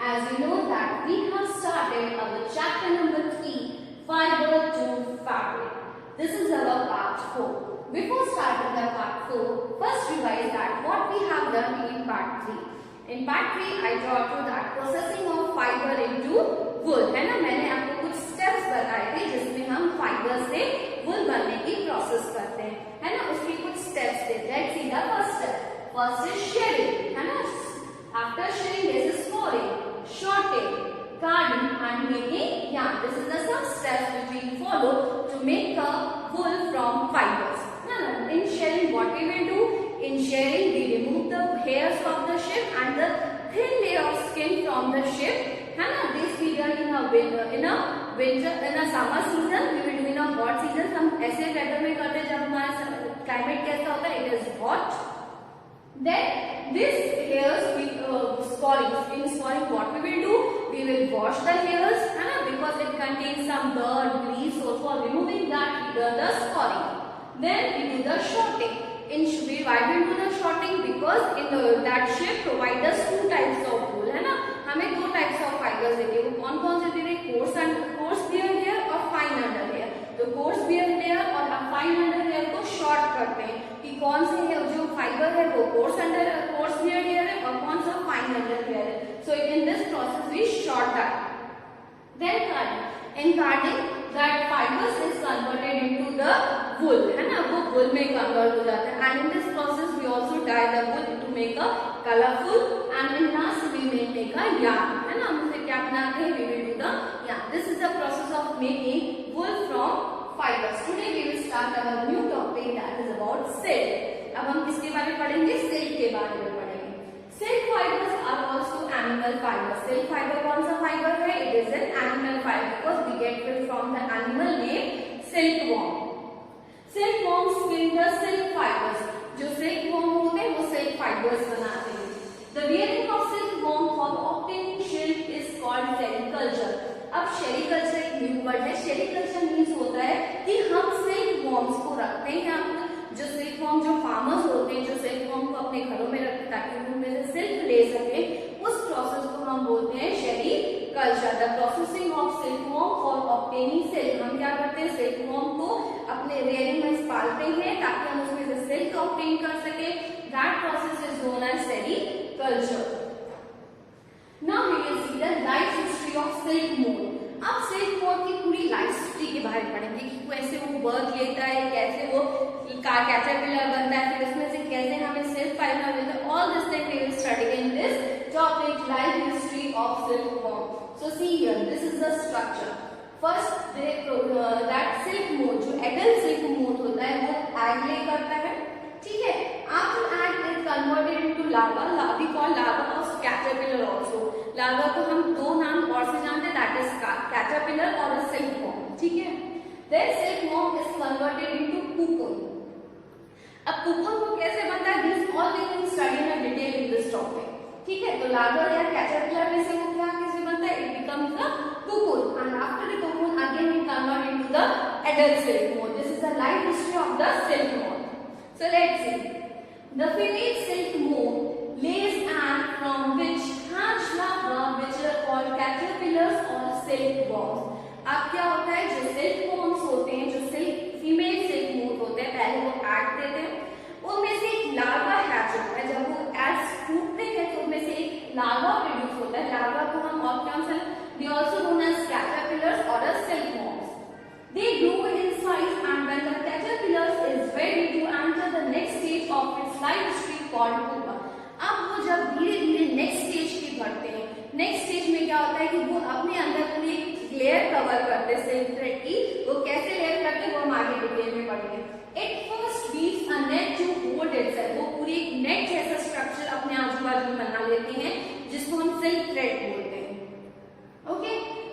as you know that we have started our chapter number 3, fiber to fabric. This is our part 4. Before starting the part 4, first revise that what we have done in part 3. In part 3, I taught you that processing of fiber into wool, है ना. मैंने आपको कुछ steps बताए थे जिसमें हम fiber से wool बनने की process करते हैं, है ना. उसके कुछ steps थे. Let's see the first step. First is shearing, है ना. After shearing, there is scoring, shorting, carding and making yarn. This is the some steps which we follow to make a wool from fibers. Now, in shearing, what we will do? In shearing, we remove the hairs of the sheep and the thin layer of skin from the sheep. है ना. This we done in a winter, in a summer season. We will do in a hot season. हम ऐसे weather में करते हैं जब हमारा climate कैसा होता है? It is hot. Then this hairs we scoring. In scoring, what we will do? We will wash the hairs, है ना, because it contains some dirt, grease. So for removing that, we do the scoring. Then we do the shorting. Why we do the shorting? Because in that shape provide us two types of wool, है ना. हमें दो types of fibers देते हैं. वो कौन-कौन से देते हैं? coarse beard hair और fine under hair. तो coarse beard hair और fine under hair को short करते हैं कि कौन से है जो fiber है वो coarse beard hair है और कौन सा fine under hair है. So in this process we short that. Then carding. In carding, that fibers is converted into the wool, है ना. वो wool में convert हो जाता है. And in this process we also dye the wool to make a colorful. And in last we may make a yarn, है ना. हम उसे क्या बनाते हैं? We will do the yarn. This is the process of making wool from fibers. Today we will start our new topic that is about silk. अब हम किसके बारे में पढ़ेंगे? सिल्क के बारे में पढ़ेंगे. Silk fibers are also animal fibers. Silk fiber कौन सा fiber है? It is an animal fiber because we get it from the animal named silkworm. Silkworms spin the silk fibers. जो silkworm होते हैं वो silk fibers बनाते हैं. The rearing of silkworm for obtaining silk is called sericulture. अब sericulture एक new word है. Sericulture means होता है कि हम silkworms को रखते हैं अपने जो सिल्कवॉर्म जो फार्मर्स होते हैं जो सिल्कवॉर्म को अपने घरों में रखते हैं ताकि उनमें से सिल्क ले सके, उस प्रोसेस को हम बोलते हैं sericulture. The processing of silkworm for obtaining silk. हम क्या करते हैं? सिल्कवॉर्म को अपने रेयरिंग में पालते हैं ताकि हम उसमें से सिल्क ऑब्टेन कर सके. That process is known as sericulture. Now we will see the life history of silk moth. अब सिल्क मोम की पूरी लाइफ हिस्ट्री के बारे में पढ़ेंगे कि कैसे वो बर्थ लेता है, कैसे वो कैटरपिलर बनता है, फिर उसमें से कैसे हमें सिल्क फाइबर मिलता है. All this thing we will study in this topic life history of silkworm. So see here this is the structure. First that silk moth जो एडल्ट सिल्क मोथ होता है वो एग ले करता है, ठीक है. After egg is converted into larva. We call larva of caterpillar also. Larva को हम दो नाम और से जानते हैं, दैट इज कैटरपिलर और सिल्कवॉर्म, ठीक है. Then silkworm is converted into cocoon. अब कोकून को कैसे बनता है? This all we can study in detail in this topic, ठीक है. तो लार्वा या कैटरपिलर में से वो क्या कैसे बनता है? It becomes the cocoon and after the cocoon again we convert into the adult silk moth. This is the life history of the silk moth. So let's see. The female silk moth lays egg from which hatch larvae which are called caterpillars or silkworms. अब क्या होता है? जो silkworms होते हैं, जो female silk moth होते हैं, पहले वो एग देते हैं, उनमें से एक लार्वा हैच होता है. जब वो एग्स फूटते हैं तो उनमें से एक लार्वा प्रोड्यूस होता है. लार्वा को हम और क्या से they also known as caterpillars or as silkworms. They grow in size and when the caterpillar is ready to enter the next stage of its life history called pupa. अब वो जब धीरे-धीरे नेक्स्ट स्टेज की बढ़ते हैं, next stage में क्या होता है कि वो अपने अंदर पूरी लेयर कवर करते हैं सिल्क थ्रेड की. वो कैसे लेयर करते हैं वो हम आगे डिटेल में पढ़ेंगे. It first weaves a net to hold itself. वो पूरी एक नेट जैसा स्ट्रक्चर अपने आजू-बाजू बना लेती हैं जिसको हम सिल्क थ्रेड बोलते हैं. ओके.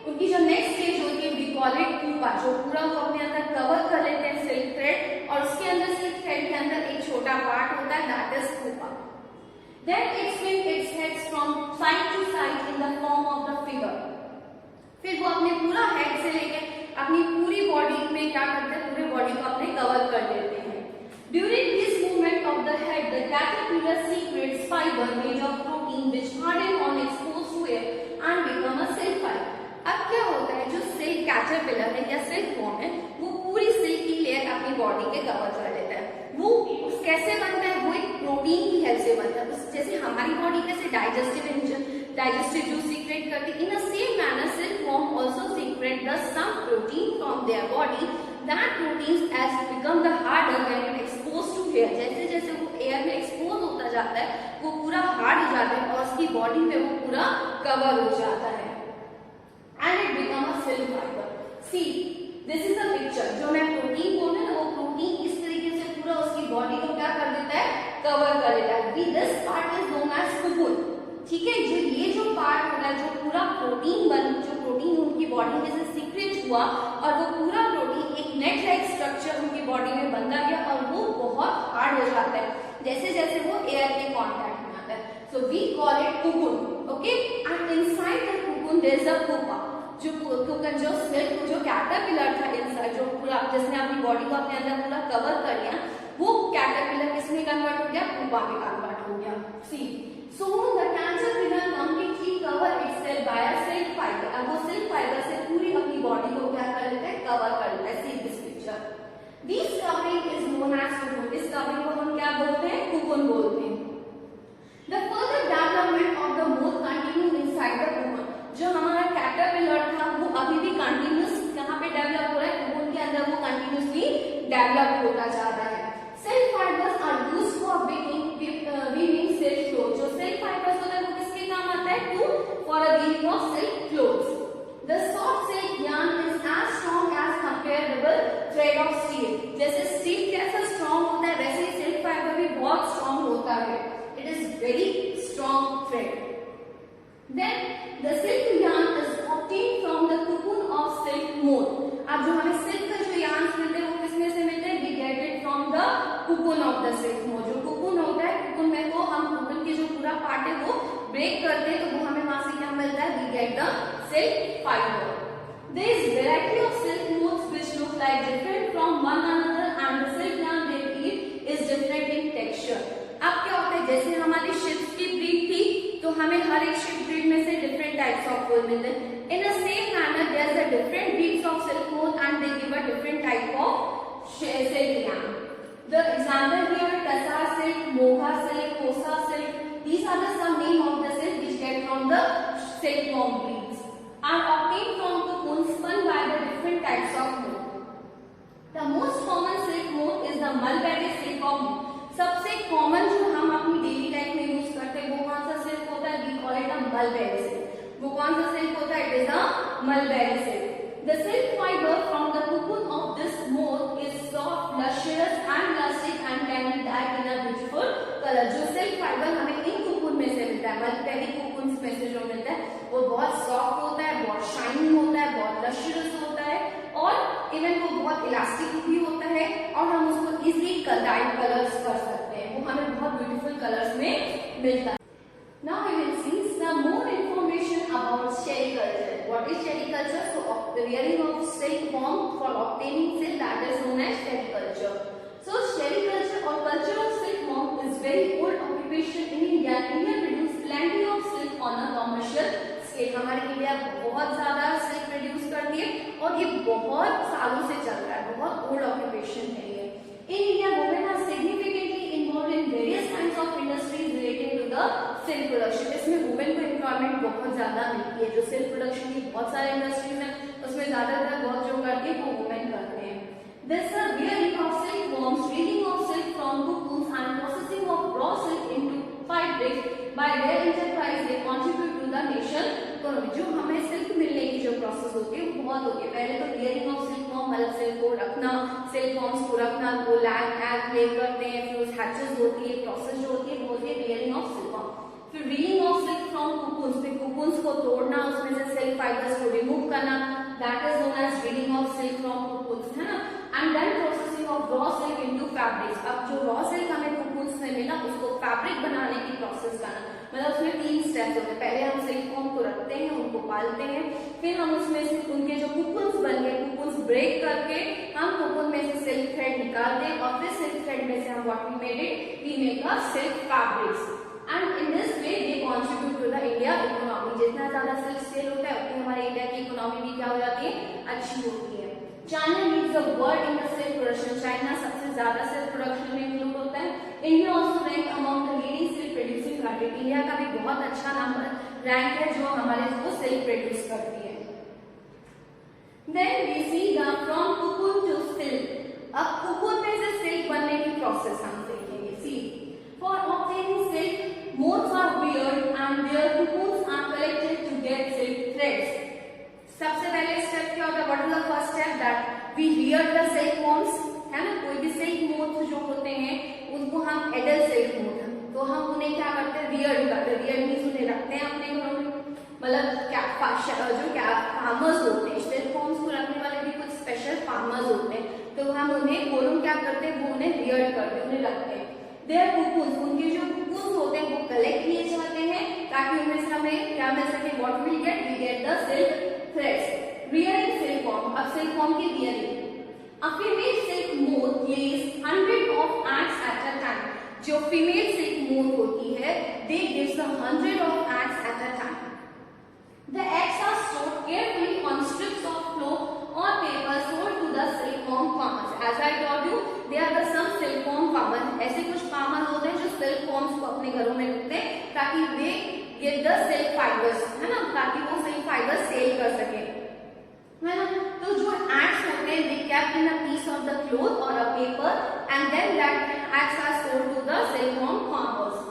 उनकी जो नेक्स्ट स्टेज होती है वी कॉल इट पुपा. जो पूरा वो अपने अंदर कवर कर लेते हैं सिल्क थ्रेड और उसके अंदर सिल्क थ्रेड के अंदर एक छोटा पार्ट होता है that is pupa. Then it swings its heads from side to side in the form of the figure. फिर वो अपने पूरा हेड से लेके अपनी पूरी बॉडी में क्या करते हैं? पूरे बॉडी को अपने कवर कर लेते हैं. During this movement of the head, the caterpillar secretes fiber made of protein which harden on exposed to air digestive and become a silk fiber. अब क्या होता है, जो सिल्क कैटरपिलर है या सिल्क वॉर्म है वो पूरी सिल्क की लेयर अपनी बॉडी के कवर कर लेता है। वो कैसे बनता है, वो एक प्रोटीन की हेल्प से बनता है। जैसे हमारी बॉडी कैसे डाइजेस्टिव जूस सीक्रेट करती है, in a same manner silk worm also secrete the some protein from their body. That proteins has become the harder when it expose to air. जैसे जैसे वो एयर में एक्सपोज होता जाता है वो पूरा हार्ड हो जाता है और उसकी बॉडी में वो पूरा कवर हो जाता है and it become a silk fiber. See, this is a picture. जो मैं प्रोटीन बोल रही हूँ ना, वो प्रोटीन इस तरीके से पूरा उसकी बॉडी को क्या कर देता है, कवर कर देता है। This part is known as cocoon. ठीक है, जो ये जो पार्ट होता है, जो पूरा प्रोटीन उनकी बॉडी में से सीक्रेट हुआ और वो पूरा प्रोटीन एक नेट लाइक स्ट्रक्चर उनकी बॉडी में बनता गया और वो बहुत हार्ड हो जाता है जैसे जैसे वो एयर के कांटेक्ट में आता है। So we call it cocoon. Okay, and inside the cocoon there is a pupa. जो कोकन जो सिल्क जो कैटरपिलर था इनसाइड, जो पूरा जिसने अपनी बॉडी को अपने अंदर पूरा कवर कर लिया, वो कैटरपिलर किसमें कन्वर्ट हो गया, पुपा में कन्वर्ट हो गया। See so the caterpillar completely cover itself by a silk fibre. अब वो सिल्क फाइबर से पूरी अपनी बॉडी को क्या कर लेता है, कवर कर लेता है। See this picture, this covering is known as cocoon. इस कवरिंग को हम क्या बोलते हैं, कोकून बोलते हैं। The further development of the moth continue inside the cocoon. जो हमारा कैटरपिलर था वो अभी भी कंटिन्यूस कहाँ पे डेवलप हो रहा है, कोकून के अंदर वो कंटिन्यूसली डेवलप होता जा रहा है। Silk fibres are used for weaving silk cloth. जो सिल्क फाइबर्स होता है वो किसके काम आता है, to for a weaving of silk cloths. The soft silk yarn is as strong as comparable thread of steel। जैसे स्टील कैसा स्ट्रॉन्ग होता है वैसे ही सिल्क फाइबर भी बहुत स्ट्रॉन्ग होता है। It is very strong thread. Then the silk yarn is obtained from the cocoon of silk moth। अब जो हमें सिल्क का जो yarns मिलते हैं वो किसमें से मिलते हैं, we get it from the cocoon of the silk moth। जो cocoon होता है, cocoon में वो हम cocoon के जो पूरा पार्ट है वो ब्रेक करते हैं तो वो हमें वहां से क्या मिलता है, we get the silk fiber। There is variety of silk moths which look like different from one another and the silk yarn they weave is different in texture। अब क्या होता है, जैसे हमारी शिप्स की ब्रीड थी तो हमें हर एक शिप ब्रीड में से डिफरेंट टाइप्स ऑफ वूल मिलते हैं। In a same manner there is a different breeds of silk moth and they give a different type of silk yarn। The example here tussar silk, मोहा silk, Kosa silk, these are the some name of the silk which get from the silkworm breeds are obtained from cocoon spun by the different types of moth। The most common silk moth is the mulberry silk of moth। सबसे common जो हम अपनी daily life में use करते हैं वो कौन सा सिल्क होता है, we call it a mulberry silk. वो कौन सा सिल्क होता है, it is a mulberry silk. The silk fibre from the cocoon of this moth is soft, luscious and elastic and can be dyed in a beautiful colour. जो silk fibre हमें इन cocoon में से मिलता है, mulberry cocoon में से जो मिलता है वो बहुत सॉफ्ट होता है, बहुत शाइनिंग होता है, बहुत लशियस होता है और इवन वो बहुत इलास्टिक भी होता है और हम उसको इजीली डाइड कलर्स कर सकते हैं, वो हमें बहुत ब्यूटीफुल कलर्स में मिलता है। Now we will see some more information about sericulture. What is sericulture? So the rearing of silkworm for obtaining silk, that is known as sericulture. So sericulture or culture of silkworm is very old occupation in India. India produce plenty of silk on a commercial scale। हमारी India बहुत ज्यादा silk produce करती है और ये बहुत सालों से चल रहा है, बहुत ओल्ड ऑक्यूपेशन है ये। In India, women are significantly involved in various kinds of industries related to the silk production। इसमें वुमेन को एम्प्लॉयमेंट बहुत ज्यादा मिलती है। जो सिल्क प्रोडक्शन की बहुत सारे इंडस्ट्रीज हैं उसमें ज्यादातर बहुत जो करती है वो वुमेन करते हैं। This is rearing of silkworms, reading of silk from cocoons and processing of raw silk into fabrics। By their enterprise, they contribute to the nation economy। जो हमें सिल्क मिलने की जो प्रोसेस होती है वो बहुत होती है। पहले तो रियरिंग ऑफ सिल्कवर्म मतलब सिल्क को रखना, सिल्कवर्म्स को रखना, वो एग ले करते हैं, फिर उस हैचेस होती है, प्रोसेस जो होती है वो होती है रियरिंग ऑफ सिल्कवर्म। फिर reeling of silk from cocoons, फिर कोकून्स को तोड़ना, उसमें से सिल्क फाइबर्स को रिमूव करना, that is known as reeling of silk from cocoons, है ना। And then processing of raw silk into fabrics. अब जो रॉ सिल्क हमें कोकून्स में मिला उसको फैब्रिक बनाने की प्रोसेस करना, मतलब उसमें 3 स्टेप्स होते हैं। पहले हम सिल्कवर्म को रखते हैं, उनको पालते हैं, फिर हम उसमें से उनके जो कोकून्स बन गए, कोकून्स ब्रेक करके हम कोकून में से सिल्क थ्रेड निकालते हैं और फिर सिल्क थ्रेड में से हम what we made it, we make a silk fabrics and in this way they contribute to the India economy. जितना China leads the world in the silk production. China सबसे ज्यादा silk production में include होता है. India also rank among the leading silk producing country. India का भी बहुत अच्छा नंबर रैंक है जो हमारे को silk produce करती है. Then we see the from cocoon to silk. अब cocoon में से silk बनने की process हम देखेंगे. See, for obtaining silk, moths are reared and their cocoons are collected to get silk threads. सबसे पहले स्टेप क्या होता है? What is the first step? That we rear the silk worms, है ना. कोई भी सिल्क मोथ जो होते हैं उनको हम एडल्ट सिल्क मोथ, तो हम उन्हें क्या करते हैं? रियर करते हैं. रियर मींस उन्हें रखते हैं अपने घरों में. मतलब क्या फार्मर्स होते हैं, सिल्क वॉर्म्स को रखने वाले भी कुछ स्पेशल फार्मर्स होते हैं, तो हम उन्हें वो क्या करते हैं? वो उन्हें रियर करते हैं, उन्हें रखते हैं. देयर कुकून्स, उनके जो कुकून्स होते हैं वो कलेक्ट किए जाते हैं ताकि उनमें से हमें क्या मिल सके? What will get? We get the silk threads. Rearing silkworm. अब silkworm की rearing. A female silk moth lays 100 of eggs at a time. जो female silk moth होती है, they gives 100 of eggs at a time. The eggs are stored carefully on strips of cloth or paper sold to the silkworm farmers. As I told you, there are some silkworm farmers. ऐसे कुछ farmers होते हैं जो silkworms को अपने घरों में रखते हैं ताकि वे get the silk fibers, है ना, ताकि वो silk fibers सेल कर सके, है ना. तो जो eggs होते हैं they kept in a piece of the cloth or a paper and then that eggs are sold to the silkworm farmers.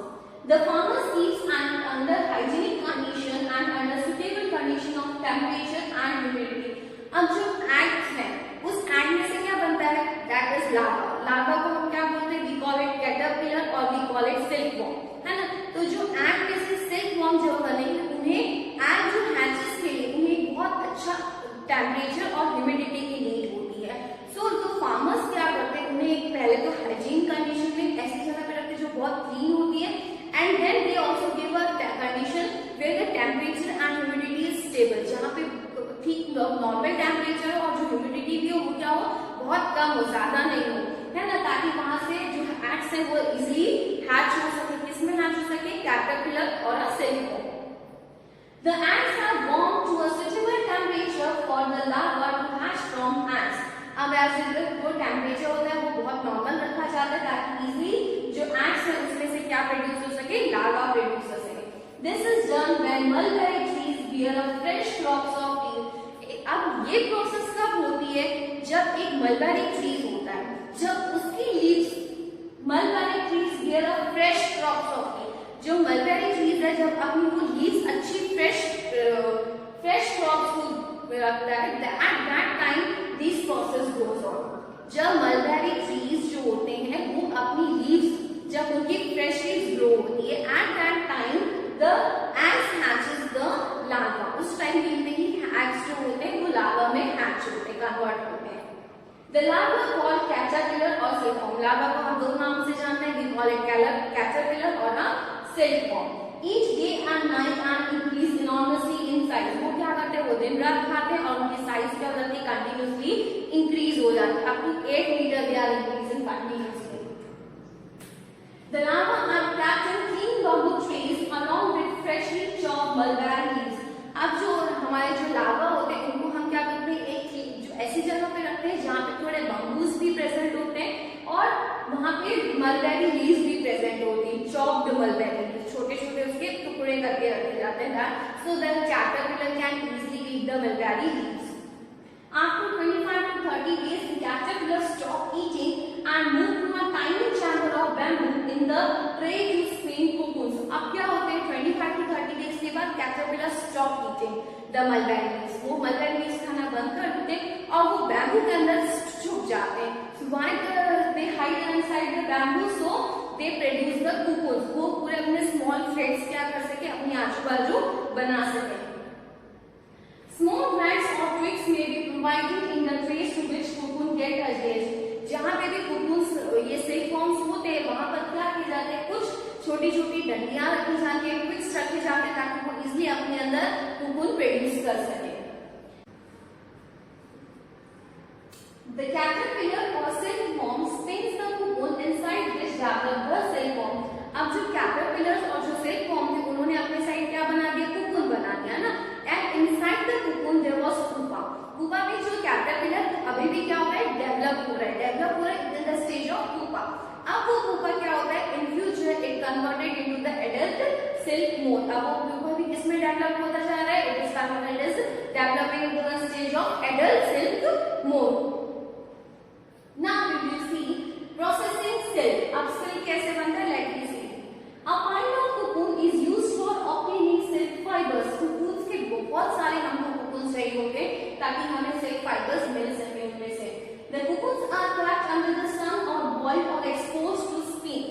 The farmers keeps and under hygienic condition and under suitable condition of temperature and humidity. अब जो eggs हैं उस egg में से क्या बनता है? That is larva. Larva को हम क्या बोलते हैं? We call it caterpillar or we call it silkworm, है ना. तो जो egg में से silkworm जो बनेंगे उन्हें egg जो hatches के लिए उन्हें बहुत अच्छा टेम्परेचर और ह्यूमिडिटी की नीड होती है. सो तो फार्मर्स क्या करते हैं? उन्हें पहले तो हाइजीन कंडीशन में ऐसी जगह पे रखते हैं जो बहुत क्लीन होती है and then they also give a condition where the temperature and humidity is stable, जहाँ पे ठीक नॉर्मल टेम्परेचर और जो ह्यूमिडिटी भी हो वो क्या हो? बहुत कम हो, ज्यादा नहीं हो, है ना, ताकि वहां से जो एग्स है वो इजिली हैच हो सके. किसमें हैच हो सके? कैटरपिलर और अ silkworm. The eggs are warmed to a suitable temperature for the larva to hatch from eggs. अब ऐसे जो टेम्परेचर होता है वो बहुत नॉर्मल रखा जाता है ताकि इजीली जो एग्स है उसमें से क्या प्रोड्यूस हो सके? लार्वा प्रोड्यूस हो सके. This is done when mulberry trees bear a fresh crops of leaves. अब ये प्रोसेस कब होती है? जब एक मलबेरी ट्रीज होता है, जब उसकी leaves mulberry trees bear a fresh crops of leaves. जो मलबेरी ट्रीज है जब अपनी वो लीव्स अच्छी फ्रेश क्रॉप्स को रखता है, at that time this process goes on. जब मलबेरी ट्रीज जो होते हैं वो अपनी लीव्स जब उनकी फ्रेश लीव्स ग्रो होती है, at that time the eggs hatches the larva. उस टाइम पे ही एग्स जो होते हैं वो लार्वा में हैच होते हैं, कन्वर्ट होते हैं. The larva called caterpillar or silkworm. Larva को हम दो नाम से जानते हैं. We call it caterpillar or a silkworm. Each day and night and increase enormously in size. वो क्या करते हैं? वो दिन रात खाते हैं और उनकी साइज क्या हो जाती है? कंटिन्यूसली इंक्रीज हो जाती है. up to 8 meter they are increasing continuously. The larvae are trapped in clean bamboo trees along with freshly chopped mulberry leaves. अब जो हमारे जो लार्वा होते हैं उनको हम क्या करते हैं? एक जो ऐसी जगह पे रखते हैं जहाँ पे थोड़े बम्बूज भी प्रेजेंट होते हैं और वहाँ पे मलबेरी लीव्स भी प्रेजेंट होती है. चॉप्ड मलबेरी लीव्स, छोटे छोटे उसके टुकड़े करके रखे जाते हैं so that caterpillar can easily eat the mulberry leaves. After 25 to 30 days, the caterpillar stop eating and move to a tiny chamber of bamboo in the tray to spin cocoons. अब क्या होते हैं? 25 to 30 days के बाद caterpillar stop eating the mulberry leaves. वो mulberry leaves खाना बंद कर देते हैं और वो बैम्बू के अंदर छुप जाते हैं. Why they hide inside the bamboo? So they produce the cocoons. वो पूरे अपने small threads क्या कर सके? अपने आजू बाजू बना सके. Small threads or twigs may be provided in the trays to which cocoon get attached. जहाँ पे भी cocoons ये silkworms होते हैं वहाँ पर क्या किए जाते हैं? कुछ छोटी छोटी डंडियां रखी जाती है, twigs रखे जाते हैं ताकि वो इजिली अपने अंदर cocoon प्रोड्यूस कर सके. The caterpillar or silkworm spins the cocoon inside which develop the silkworm. अब जो caterpillars और जो silkworm थे उन्होंने अपने साइड क्या बना दिया? cocoon बना दिया ना. And inside the cocoon there was pupa. pupa में जो caterpillar अभी भी हो रहा है, डेवलप हो रहा है in the stage of pupa. अब वो pupa क्या होता है, in future it converted into the adult silk moth. अब वो pupa भी किसमें डेवलप होता जा रहा है, it is converted is developing into the stage of adult silk moth. Now we will see processing silk. अब silk कैसे बनता है, let me see. A pint of cocoon is used for obtaining silk fibers. Cocoons के बहुत सारे हमको cocoons चाहिए होंगे ताकि हमें silk fibers मिल सके उनमें से. The cocoons are kept under the sun or boiled or exposed to steam.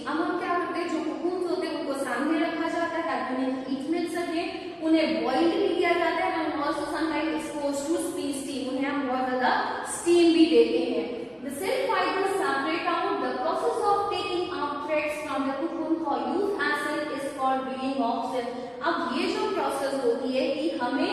अब हम क्या करते हैं, जो cocoons होते हैं उनको सामने रखा जाता है ताकि उन्हें heat मिल सके, उन्हें boil भी किया जाता है and also sometimes exposed to steam. उन्हें हम बहुत ज़्यादा steam भी देते हैं. The silk fibers separate out. The process of taking out threads from the cocoon for use as silk is called weaving of silk. अब ये जो process होती है कि हमें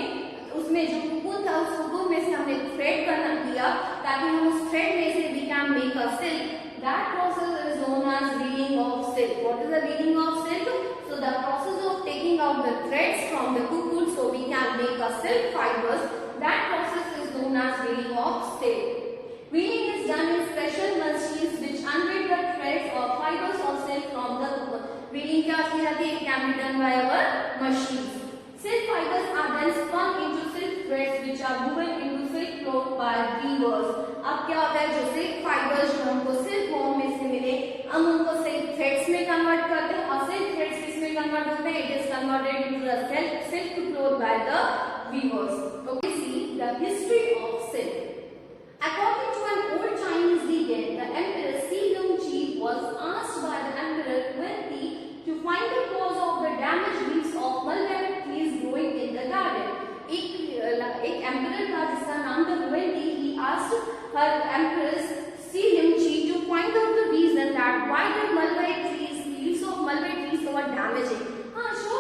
उसमें जो cocoon था उस cocoon में से हमने thread बना दिया ताकि हम उस thread में से we can make a silk. That process is known as weaving of silk. What is the weaving of silk? So the process of taking out the threads from the cocoon so we can make a silk fibers. That process is known as weaving of silk. Weaving is done in special machines which unbraid the threads or fibers of silk from the cocoon. Weaving क्या की जाती है? It can be done by our machines. Silk fibers are then spun into silk threads which are woven into silk cloth by weavers. अब क्या होता है, जो silk fibers जो हमको silk worm में से मिले, हम उनको silk threads में convert करते हैं और silk threads किस में convert होते हैं? It is converted into the silk cloth by the weavers. Okay, see the history of silk. According to an old Chinese legend, the Emperor Xi Longqi was asked by the Emperor Wendy to find the cause of the damaged leaves of mulberry trees growing in the garden. एक emperor था जिसका नाम था Wendy. He asked her Empress Xi Longqi to find out the reason that why the leaves of mulberry trees were damaging. So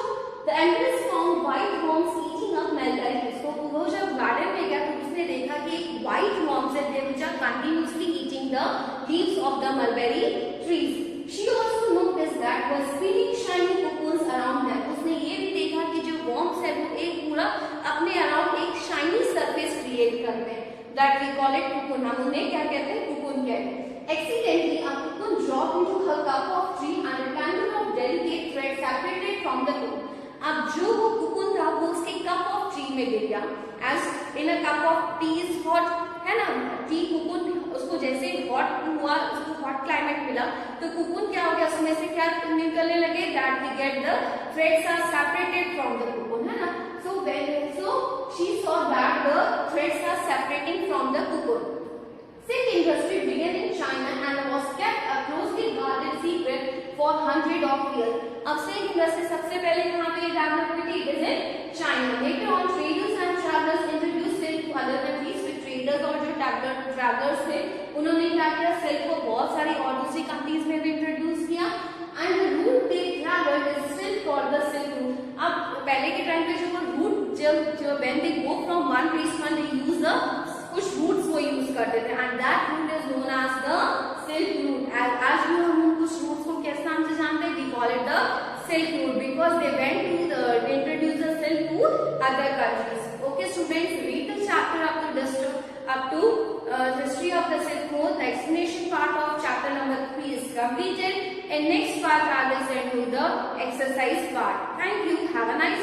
the Empress found white worms eating up mulberries. तो वो जब garden में गया तो उसने देखा कि एक white worms है which are continuously eating the leaves of the mulberry trees. She also noticed that was spinning shiny cocoons around them. उसने ये भी देखा कि जो worms है वो एक पूरा अपने around एक shiny surface create करते हैं. That we call it cocoon. हम उन्हें क्या कहते हैं? cocoon कहते हैं. Accidentally, a cocoon dropped into a cup of tree and a tangle of delicate thread separated from the cocoon. अब जो वो cocoon था वो उसके cup of tree में गिर गया. As in a cup of tea is hot, है ना? टी cocoon उसको जैसे hot हुआ, उसको hot climate मिला, तो cocoon क्या हो गया, उसमें से क्या निकलने लगे? That we get the threads are separated from the cocoon, है ना? So she saw that the threads are separating from the cocoon. Silk industry began in China and was kept a closely guarded secret for hundreds of years. अब silk industry सबसे पहले कहाँ पे develop हुई थी? It is in China. Later on, traders and travelers introduced silk to other countries. with traders और जो travelers थे, उन्होंने क्या किया? silk को बहुत सारी और दूसरी countries में भी introduce किया. And the route they traveled is still called the silk route. अब पहले के टाइम पे जो route जो when they go from one place to one, they use the कुछ routes वो use करते थे and that route is known as the silk route. As you हम कुछ routes को किस नाम से जानते हैं? We call it the silk route because they went to introduce the silk to other countries. Okay, students, read the chapter up to history of the silk route. The explanation part of chapter number 3 is completed. In next part, I will send you the exercise part. Thank you. Have a nice